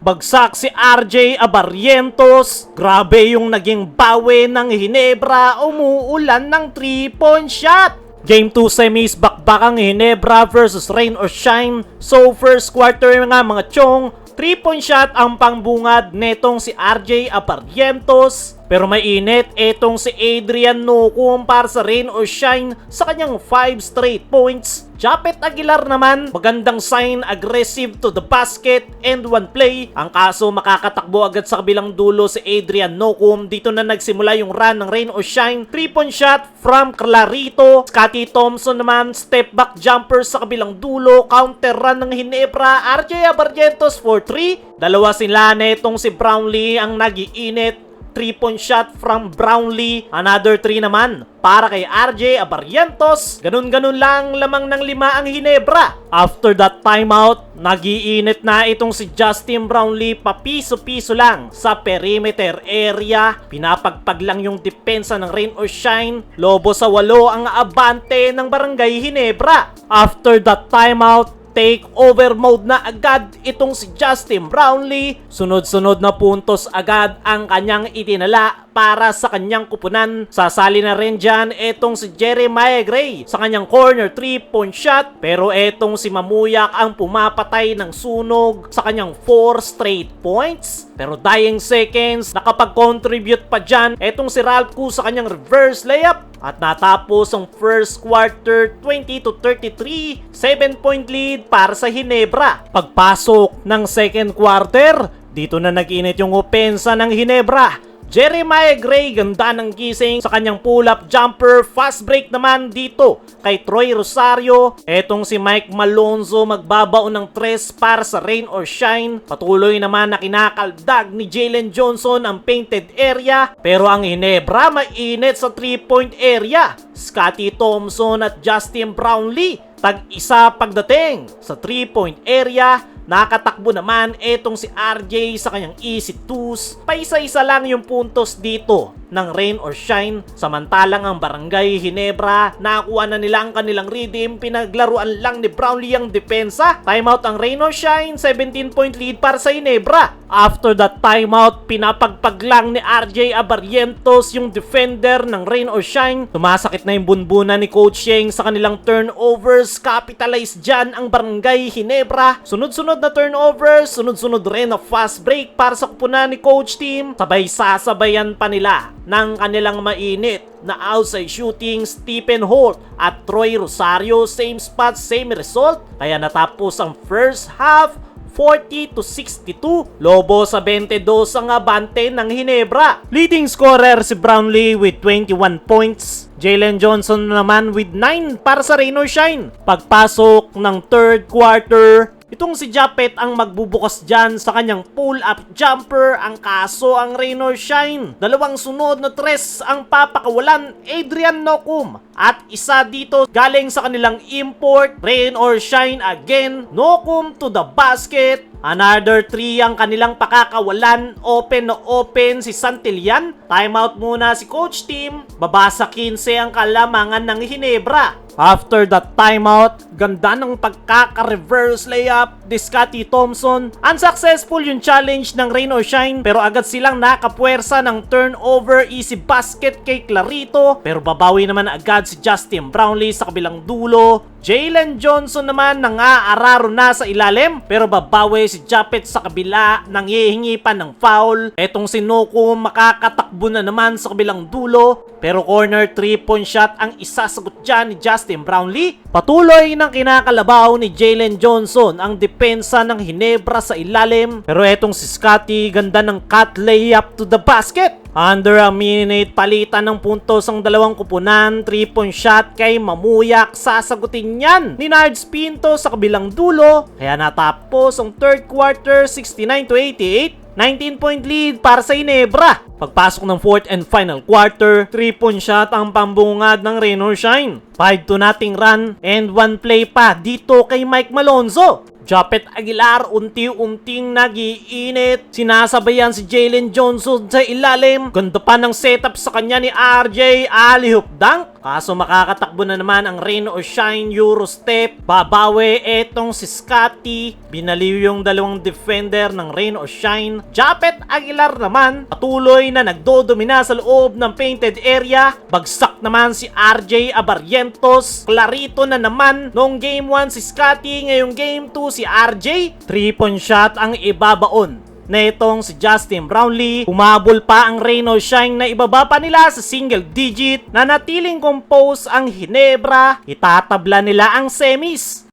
Bagsak si RJ Abarrientos. Grabe yung naging bawi ng Ginebra. Umuulan ng 3-point shot. Game 2 semis, bakbak ang Ginebra versus Rain or Shine. So first quarter nga mga chong, 3-point shot ang pangbungad netong si RJ Abarrientos. Pero may init etong si Adrian Nocum para sa Rain or Shine sa kanyang 5 straight points. Japet Aguilar naman, magandang sign, aggressive to the basket and one play. Ang kaso makakatakbo agad sa kabilang dulo si Adrian Nocum. Dito na nagsimula yung run ng Rain or Shine. 3-point shot from Clarito. Scottie Thompson naman, step back jumper sa kabilang dulo. Counter run ng Ginebra. RJ Abarrientos for 3. Dalawa sila netong si Brownlee ang nag-iinit. 3-point shot from Brownlee. Another 3 naman para kay RJ Abarrientos. Ganun-ganun lang, lamang ng 5 ang Ginebra. After that timeout, nag-iinit na itong si Justin Brownlee. Papiso-piso lang sa perimeter area. Pinapagpag lang yung depensa ng Rain or Shine. Lobo sa 8 ang abante ng Barangay Ginebra. After that timeout, take over mode na agad itong si Justin Brownlee. Sunod-sunod na puntos agad ang kanyang itinala para sa kanyang kupunan. Sasali na rin dyan etong si Jeremiah Gray sa kanyang corner 3-point shot. Pero etong si Mamuyak ang pumapatay ng sunog sa kanyang 4 straight points. Pero dying seconds, nakapag-contribute pa dyan etong si Ralph sa kanyang reverse layup. At natapos ang first quarter 20-33, 7-point lead para sa Ginebra. Pagpasok ng second quarter, dito na nag-init yung opensa ng Ginebra. Jeremiah Gray, ganda ng gising sa kanyang pull-up jumper. Fast break naman dito kay Troy Rosario. Etong si Mike Malonzo magbabaon ng 3 para sa Rain or Shine. Patuloy naman na kinakaldag ni Jalen Johnson ang painted area. Pero ang Ginebra mainit sa 3-point area. Scottie Thompson at Justin Brownlee tag-isa pagdating sa 3-point area. Nakatakbo naman etong si RJ sa kanyang easy twos. Paisa-isa lang yung puntos dito ng Rain or Shine. Samantalang ang Barangay Ginebra, nakuha na nila ang kanilang rhythm. Pinaglaruan lang ni Brownlee ang depensa. Timeout ang Rain or Shine, 17-point lead para sa Ginebra. After that timeout, pinapagpag lang ni RJ Abarrientos yung defender ng Rain or Shine. Tumasakit na yung bunbunan ni Coach Yeng sa kanilang turnovers. Capitalize dyan ang Barangay Ginebra. Sunod-sunod na turnovers, sunod-sunod rin na fast break para sa kupunan ni Coach Team. Sabay sasabayan pa nila ng kanilang mainit na outside shooting. Stephen Holt at Troy Rosario, same spot, same result. Kaya natapos ang first half 40-62. Lobo sa 22 ang abante ng Ginebra. Leading scorer si Brownlee with 21 points. Jalen Johnson naman with 9 para sa Rain or Shine. Pagpasok ng third quarter, itong si Japet ang magbubukas dyan sa kanyang pull-up jumper. Ang kaso ang Rain or Shine, dalawang sunod na 3 ang papakawalan Adrian Nocum. At isa dito galing sa kanilang import. Rain or Shine again. Nocum to the basket. Another 3 ang kanilang pakakawalan. Open na open si Santillan. Timeout muna si Coach Team. Babasa 15 ang kalamangan ng Ginebra. After that timeout, ganda ng pagkaka-reverse layup ni Scottie Thompson. Unsuccessful yung challenge ng Rain or Shine, pero agad silang nakapwersa ng turnover. Easy basket kay Clarito, pero babawi naman agad si Justin Brownlee sa kabilang dulo. Jalen Johnson naman nangaararo na sa ilalim, pero babawi si Japet sa kabila, nanghihingi pa ng foul. Etong si Nocum makakatakbo na naman sa kabilang dulo, pero corner 3-point shot ang isasagot dyan ni Justin Brownlee. Patuloy ng kinakalabaw ni Jalen Johnson ang depensa ng Ginebra sa ilalim, pero etong si Scottie, ganda ng cut layup to the basket. Under a minute, palitan ng puntos ang dalawang kupunan. 3-point shot kay Mamuyak, sasagutin yan ni Nards Pinto sa kabilang dulo. Kaya natapos ang third quarter 69-88. 19-point lead para sa Ginebra. Pagpasok ng fourth and final quarter, 3-point shot ang pambungad ng Rain or Shine. 5-0 run and 1 play pa dito kay Mike Malonzo. Japet Aguilar unti-unting nag-iinit. Sinasabayan si Jalen Johnson sa ilalim. Ganda pa ng setup sa kanya ni RJ. Alley-oop dunk. Kaso makakatakbo na naman ang Rain or Shine Eurostep. Babawi etong si Scotty. Binaliw yung dalawang defender ng Rain or Shine. Japet Aguilar naman patuloy na nagdodomina sa loob ng painted area. Bagsak naman si RJ Abarrientos. Clarito na naman noong game 1 si Scotty. Ngayong game 2 si RJ. 3-point shot ang ibabaon na itong si Justin Brownlee. Umabol pa ang Rain or Shine na ibaba pa nila sa single digit. Na natiling compose ang Ginebra. Itatabla nila ang semis.